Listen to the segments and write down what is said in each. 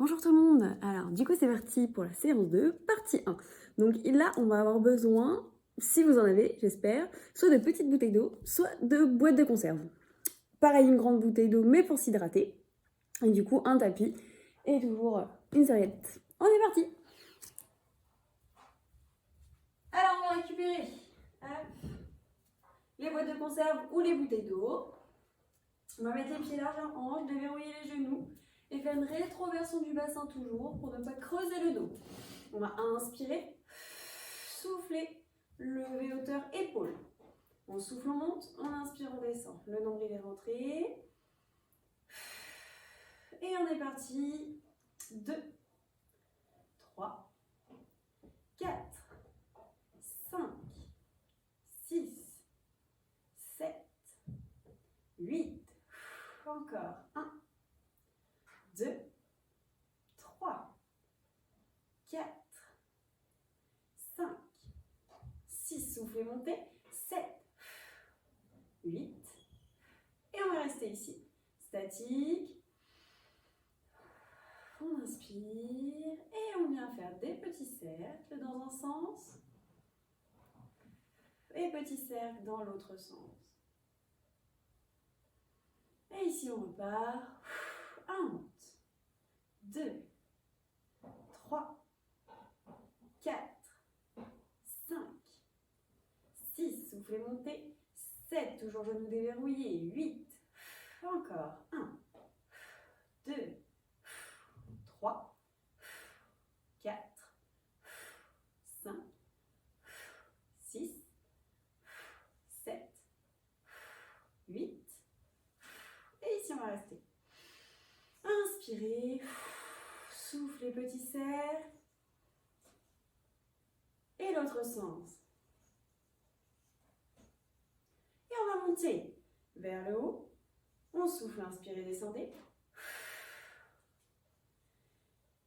Bonjour tout le monde. Alors du coup c'est parti pour la séance 2, partie 1. Donc là on va avoir besoin, si vous en avez j'espère, soit de petites bouteilles d'eau, soit de boîtes de conserve. Pareil une grande bouteille d'eau mais pour s'hydrater. Et du coup un tapis et toujours une serviette. On est parti. Alors on va récupérer les boîtes de conserve ou les bouteilles d'eau. On va mettre les pieds larges en hanche, déverrouiller les genoux et faire une rétroversion du bassin toujours pour ne pas creuser le dos. On va inspirer, souffler, lever hauteur épaule. On souffle, on monte, on inspire, on descend. Le nombril est rentré. Et on est parti. 2, 3, 4, 5, 6, 7, 8. Encore. 1, 2, 3, 4, 5, 6. Soufflez, montez. 7, 8. Et on va rester ici. Statique. On inspire et on vient faire des petits cercles dans un sens et petits cercles dans l'autre sens. Et ici on repart. 1 monte, 2, 3, 4, 5, 6, soufflez, montez, 7, toujours genoux déverrouillés, 8, encore, 1, 2, 3, 4, 5, 6, 7, 8. Et ici, on va rester. Inspirez, soufflez, petit cercle. Et l'autre sens. Et on va monter vers le haut. On souffle, inspirez, descendez.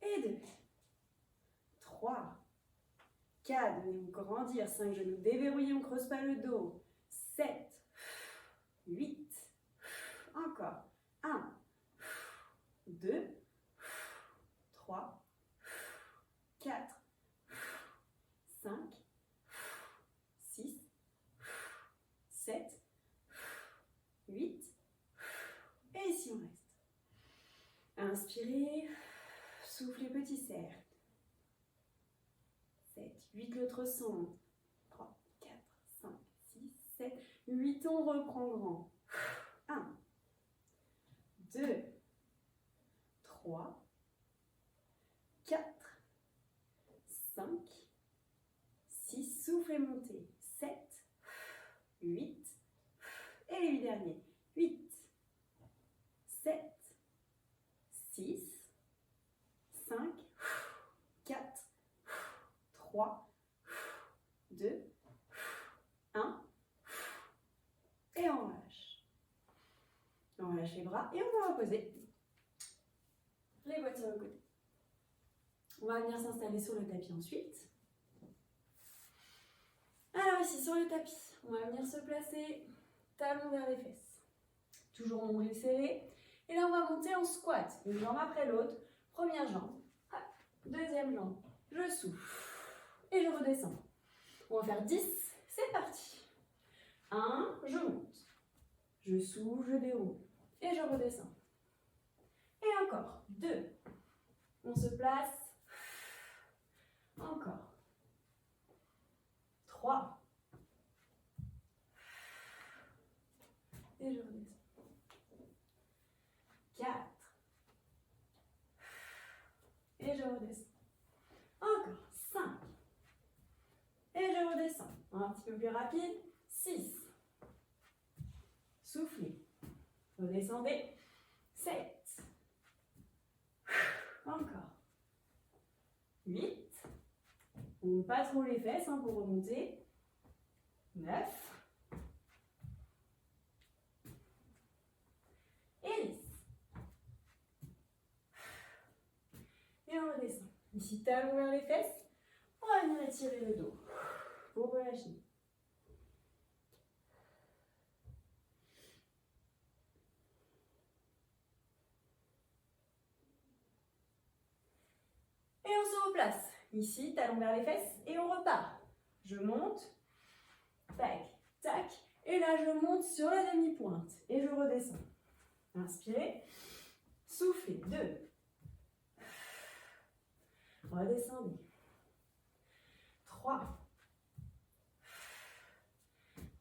Et 2, 3, 4, venez-vous grandir, 5 genoux déverrouillés, on ne creuse pas le dos. 7, 8, encore. 1, 2, 3, 4, 5, 6, 7, 8. Et ici on reste. Inspirez, soufflez, petit cercle. 7, 8, l'autre sens. 3, 4, 5, 6, 7, 8, on reprend grand. 1, 2, 3, 4, 5, 6, soufflez, montez. 7, 8, et les 8 derniers. 8, 7, 6, 5, 4, 3, 2, 1. Et on relâche. On relâche les bras et on va reposer les boîtes sur le côté. On va venir s'installer sur le tapis ensuite. Alors ici sur le tapis, on va venir se placer talons vers les fesses. Toujours nombril serré. Et là on va monter en squat. Une jambe après l'autre. Première jambe. Deuxième jambe. Je souffle. Et je redescends. On va faire 10. C'est parti. 1, je monte. Je souffle, je déroule. Et je redescends. Et encore. 2. On se place. Encore. 3. Et je redescends. 4. Et je redescends. Encore. 5. Et je redescends. Un petit peu plus rapide. 6. Soufflez. Redescendez. 7. Encore. 8. On pas trop les fesses pour remonter. 9. Et 10. Et on redescend. Ici, talons vers les fesses. On va venir étirer le dos pour relâcher. replace. Ici, talon vers les fesses et on repart. Je monte, tac, tac. Et là, je monte sur la demi-pointe et je redescends. Inspirez, soufflez, 2. Redescendez. 3.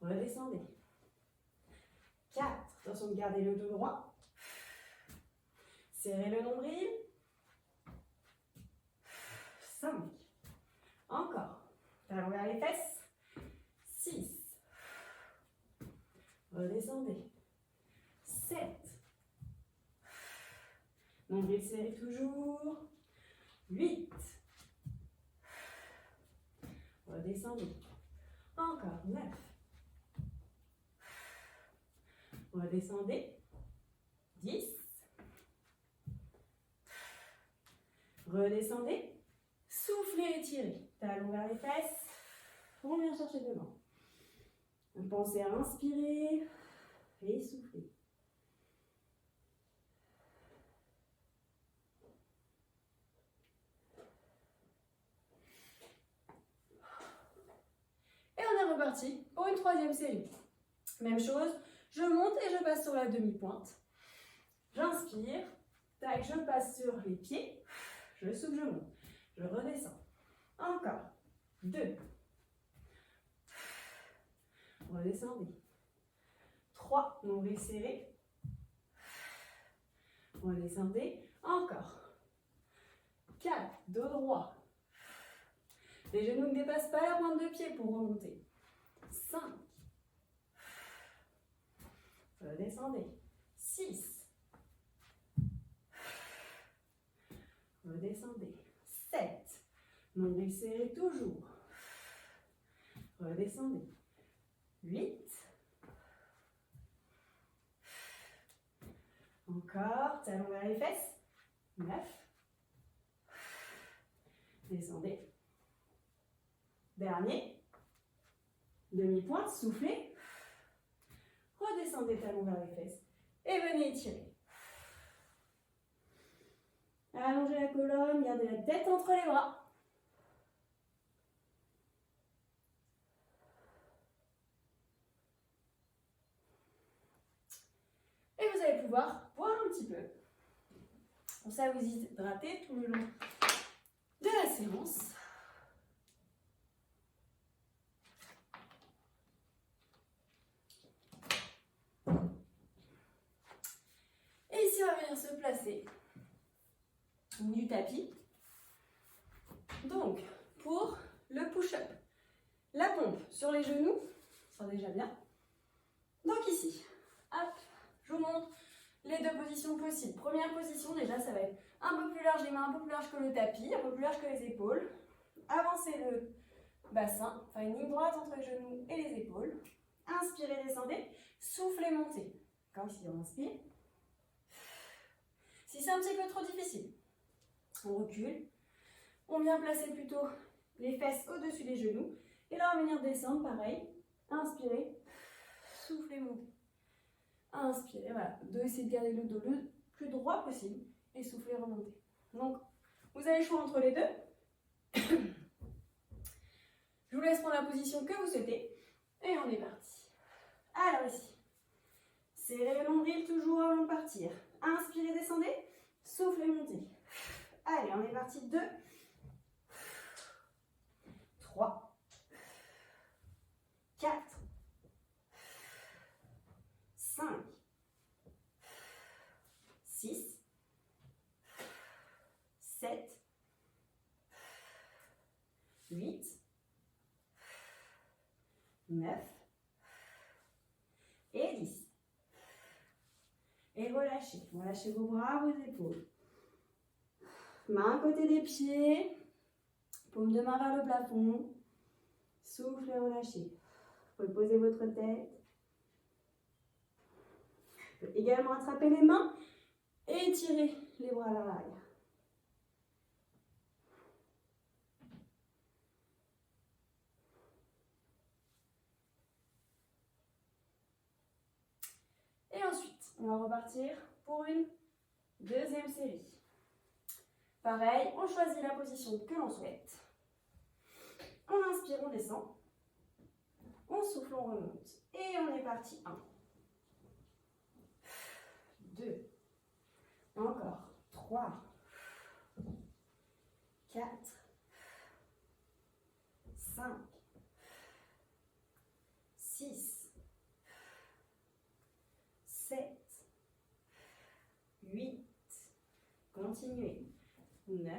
Redescendez. 4. Attention de garder le dos droit. Serrez le nombril. 5. Encore. Talon vers les fesses. 6. Redescendez. 7. Nombril serré toujours. 8. Redescendez. Encore. 9. Redescendez. 10. Redescendez. Soufflez, étirez. Talon vers les fesses. On vient chercher devant. Pensez à inspirer et souffler. Et on est reparti pour une 3e série. Même chose, je monte et je passe sur la demi-pointe. J'inspire, tac, je passe sur les pieds, je souffle, je monte, je redescends. Encore, 2. Redescendez. 3, nombril serré. Redescendez. Encore. 4, dos droit. Les genoux ne dépassent pas la pointe de pied pour remonter. 5. Redescendez. 6. Redescendez. 7. Nombril serré toujours. Redescendez. 8. Encore, talon vers les fesses. 9. Descendez. Dernier. Demi-pointe, soufflez. Redescendez, talon vers les fesses. Et venez étirer. Allongez la colonne, gardez la tête entre les bras. Et vous allez pouvoir boire un petit peu. Pour ça, vous hydratez tout le long de la séance. Et ici, on va venir se placer au milieu du tapis. Donc, pour le push-up, la pompe sur les genoux, ça sera déjà bien. Donc ici, hop, je vous montre les 2 positions possibles. Première position, déjà, ça va être un peu plus large, les mains un peu plus larges que le tapis, un peu plus large que les épaules. Avancez le bassin, enfin une ligne droite entre les genoux et les épaules. Inspirez, descendez, soufflez, montez. Comme ici, on inspire. Si c'est un petit peu trop difficile, on recule. On vient placer plutôt les fesses au-dessus des genoux. Et là, on va venir descendre, pareil. Inspirez, soufflez, montez. Inspirez, voilà. Essayez de garder le dos le plus droit possible. Et soufflez, remontez. Donc, vous avez le choix entre les deux. Je vous laisse prendre la position que vous souhaitez. Et on est parti. Alors ici, serrez le nombril toujours avant de partir. Inspirez, descendez. Soufflez, montez. Allez, on est parti. 2, 3, 4, 5, 6, 7, 8, 9 et 10. Et relâchez. Relâchez vos bras, vos épaules. Main à côté des pieds. Paume de main vers le plafond. Souffle et relâchez. Vous pouvez poser votre tête. Vous pouvez également attraper les mains et étirer les bras vers l'arrière. Et ensuite, on va repartir pour une 2e série. Pareil, on choisit la position que l'on souhaite. On inspire, on descend. On souffle, on remonte. Et on est parti. 1, 2, encore 3, 4, 5, 6, 7, 8, continuez, 9,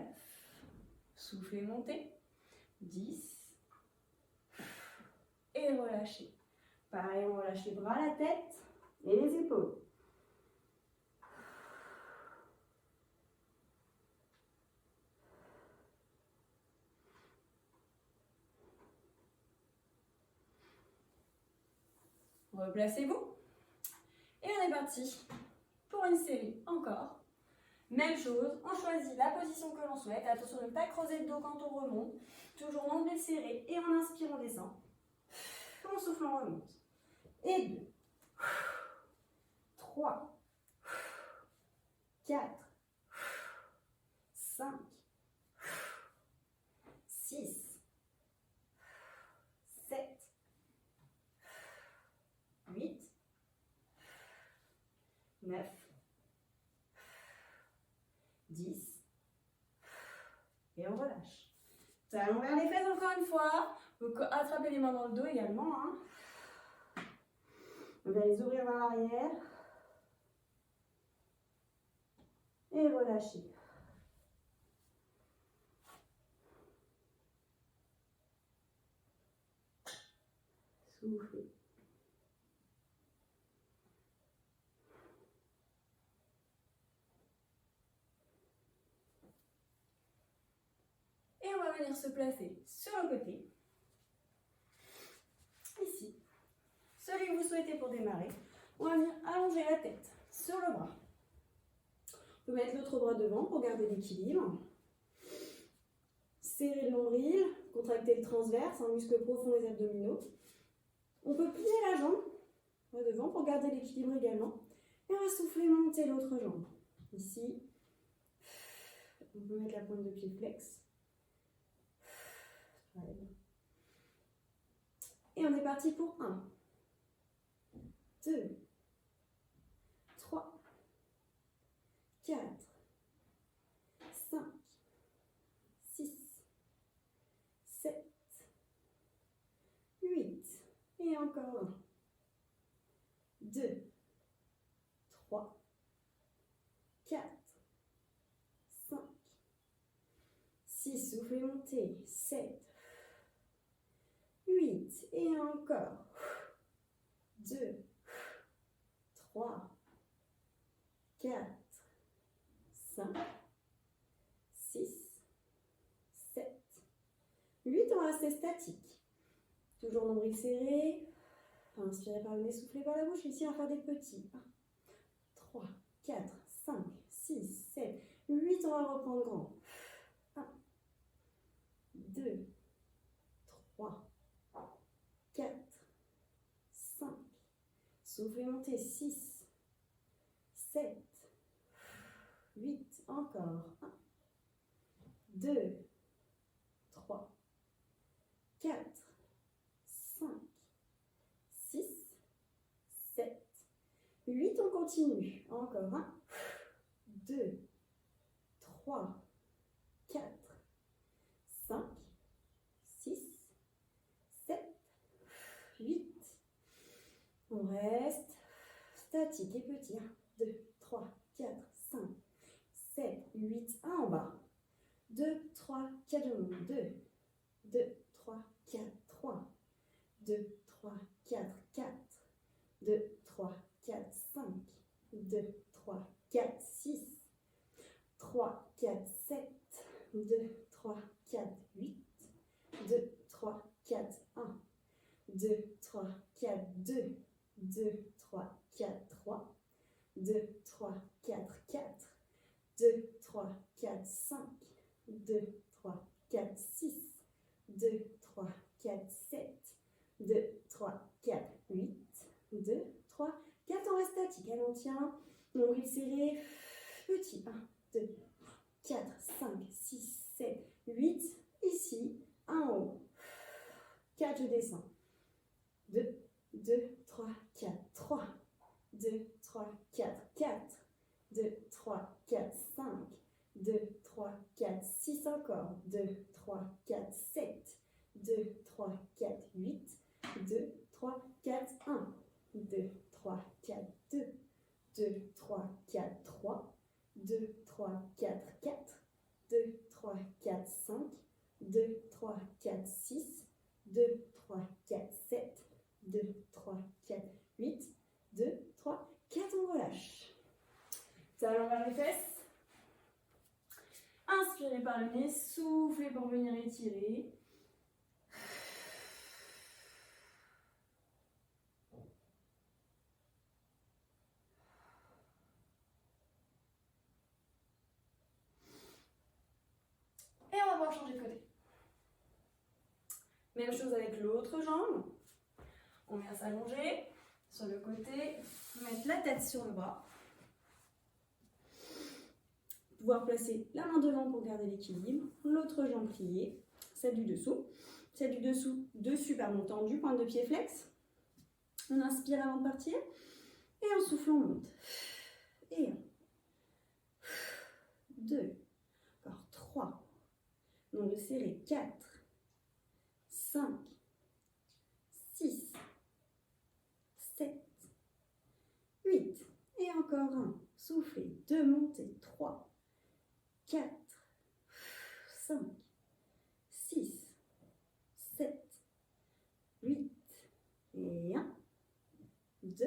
soufflez, montez, 10, et relâchez. Pareil, on relâche les bras, la tête et les épaules. Replacez-vous. Et on est parti pour une série encore. Même chose, on choisit la position que l'on souhaite. Attention de ne pas creuser le dos quand on remonte. Toujours nombril serré. Et on inspire, on descend. On souffle, on remonte. Et 2, 3, 4, 5, 6, 7, 8, 9, 10, et on relâche. Talons vers les fesses encore une fois. Vous attrapez les mains dans le dos également. Hein. On va les ouvrir vers l'arrière. Et relâcher. Soufflez. Et on va venir se placer sur le côté. Ici. Celui que vous souhaitez pour démarrer. On va venir allonger la tête sur le bras. On peut mettre l'autre bras devant pour garder l'équilibre. Serrer le nombril, contracter le transverse, un muscle profond des abdominaux. On peut plier la jambe devant pour garder l'équilibre également. Et on va souffler, monter l'autre jambe. Ici, on peut mettre la pointe de pied flex. Et on est parti pour 1, 2, 3, 4, 5, 6, 7, 8, et encore 1, 2, 3, 4, 5, 6, soufflez, montez, 7, 8, et encore 2, 3, 4, 5, 6, 7, 8, on va rester statique. Toujours nombril serré. Inspirez par le nez, soufflez par la bouche. Ici, on va faire des petits. 1, 3, 4, 5, 6, 7, 8, on va reprendre grand. 1, 2, 3, 4, 5, soufflez, montez, 6, 7, 8, encore, 1, 2, 3, 4, 5, 6, 7, 8, on continue, encore, 1, 2, 3, 4, 5, 6, 7, 8, on reste statique et petit, 1, 2, 3, 4, 5, 7, 8, 1 en bas, 2, 3, 4, je monte, 2, 2, 3, 4, 3, 2, 3, 4, 4, 2, 3, 4, 5, 2, 3, 4, 6, 3, 4, 7, 2, 3, 4, 8, 2, 3, 4, 1, 2, 3, 4, 2, 2, 3, 4, 3, 2, 3, 4, 4, 2, 3, 4, 5, 2, 3, 4, 6, 2, 3, 4, 7, 2, 3, 4, 8, 2, 3, 4, on reste statique, allez on tient, nombril serré, petit, 1, 2, 4, 4, 5, 6, 7, 8. Ici, 1 en haut. 4, je descends. 2, 2, 3, 4, 3. 2, 3, 4, 4. 2, 3, 4, 5. 2, 3, 4, 6 encore. 2, 3, 4, 7. 2, 3, 4, 8. 2, 3, 4, 1. 2, 3, 4, 2. 2, 3, 4, 3. 2, 3, 4, 4. 2, 3, 4, 5. 2, 3, 4, 6. 2, 3, 4, 7. 2, 3, 4, 8. 2, 3, 4, on relâche. Talons vers les fesses. Inspirez par le nez, soufflez pour venir étirer. Et on va pouvoir changer de côté. Même chose avec l'autre jambe. On vient s'allonger sur le côté, mettre la tête sur le bras. Pouvoir placer la main devant pour garder l'équilibre, l'autre jambe pliée, celle du dessous. Celle du dessous, dessus, tendue, pointe de pied flex. On inspire avant de partir et en soufflant, on monte. Et 1, 2, encore 3. Nombre serré, 4, 5, 6, 7, 8. Et encore 1. Soufflez, 2 montées, 3, 4, 5, 6, 7, 8. Et 1, 2,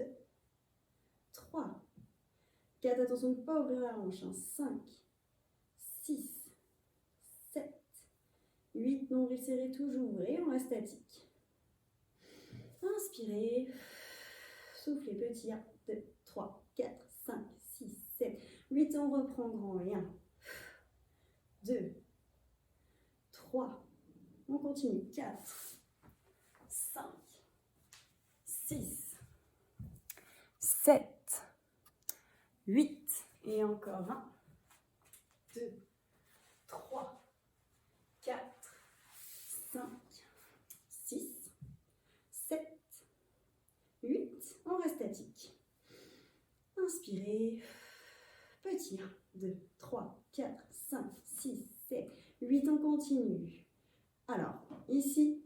3, 4. Attention de ne pas ouvrir la hanche. 5, 6, 7, 8. Nombril serré, toujours. Et on reste statique. Inspirez. Soufflez petit. 1, 2, 3, 4, 5, 6, 7, 8. On reprend grand. Et 1, 2, 3. On continue. 4, 5, 6, 7, 8. Et encore 1, 2, 3, 4, 5, 6, 7, 8. On reste statique. Inspirez. Petit. 1, 2, 3, 4, 5, 6, 7, 8. On continue. Alors, ici,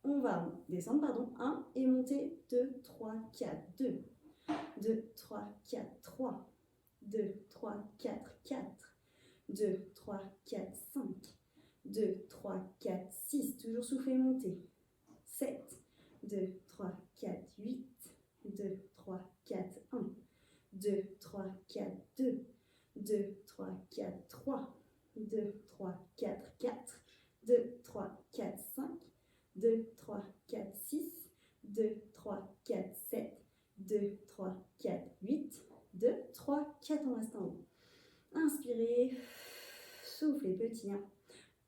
on va descendre, 1 et monter 2, 3, 4, 2. 2, 3, 4, 3. 2, 3, 4, 4. 2, 3, 4, 5. 2, 3, 4, 6. Toujours souffler, monter. 7, 2, 3, 4, 8. 2, 3, 4, 1. 2, 3, 4, 2. 2, 3, 4, 3. 2, 3, 4, 4. 2, 3, 4, 5. 2, 3, 4, 6. 2, 3, 4, 7. 2, 3, 4, 8. 2, 3, 4. On reste en haut. Inspirez. Soufflez petit. 1,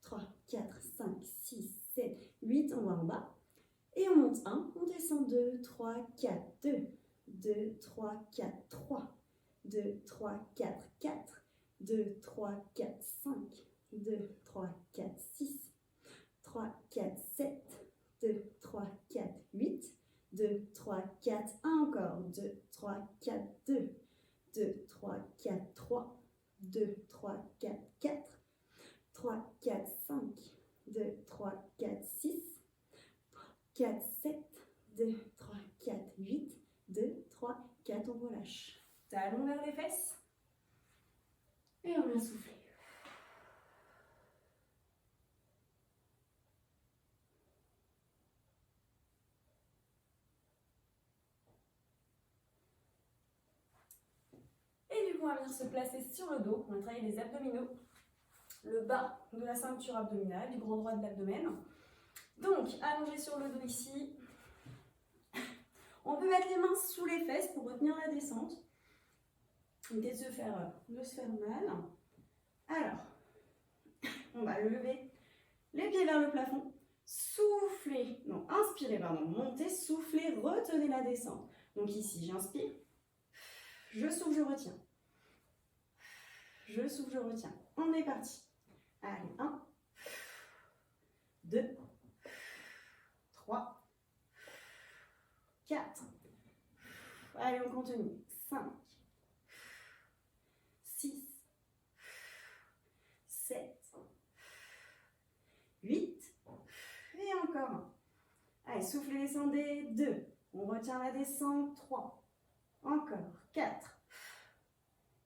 3, 4, 5, 6, 7, 8. On va en bas. Et on monte 1. On descend 2, 3, 4, 2. 2, 3, 4, 3. 2, 3, 4, 4. 2, 3, 4, 5. 2, 3, 4, 6. 3, 4, 7. 2, 3, 4, 8. 2, 3, 4, 1 encore. 2, 3, 4, 2. 2, 3, 4, 3. 2, 3, 4, 4. 3, 4, 5. 2, 3, 4, 6. 4, 7. 2, 3, 4, 8. 2, 3, 4. On relâche. Talons vers les fesses. Et on vient souffler. Et du coup, on va venir se placer sur le dos. On va travailler les abdominaux. Le bas de la ceinture abdominale, du grand droit de l'abdomen. Donc, allongé sur le dos ici. On peut mettre les mains sous les fesses pour retenir la descente. Éviter de se faire mal. Alors, on va lever les pieds vers le plafond. Soufflez, non, inspirez, montez, soufflez, retenez la descente. Donc ici, j'inspire, je souffle, je retiens. Je souffle, je retiens. On est parti. Allez, 1, 2, 3, 4. Allez, on continue. 5, 6, 7, 8. Et encore un. Allez, soufflez, descendez. 2. On retient la descente. 3. Encore. 4,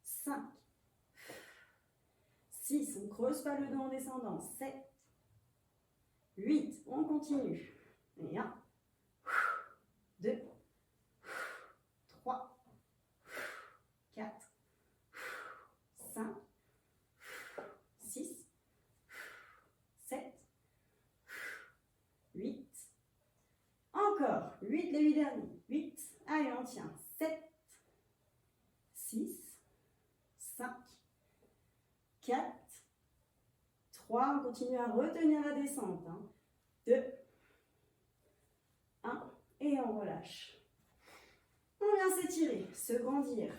5, 6. On ne creuse pas le dos en descendant. 7, 8. On continue. Et 1, 2, 3, 4, 5, 6, 7, 8. Encore. 8, les 8 derniers. 8. Allez, on tient. 7, 6, 5, 4, 3. On continue à retenir la descente. 2, 1. Et on relâche. On vient s'étirer, se grandir.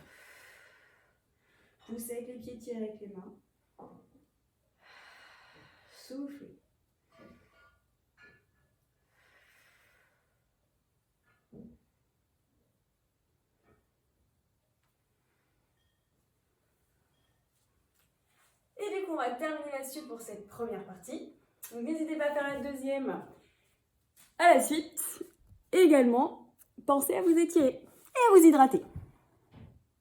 Poussez avec les pieds, tirez avec les mains. Soufflez. Et du coup, on va terminer là-dessus pour cette première partie. Donc n'hésitez pas à faire la deuxième à la suite. Et également, pensez à vous étirer et à vous hydrater.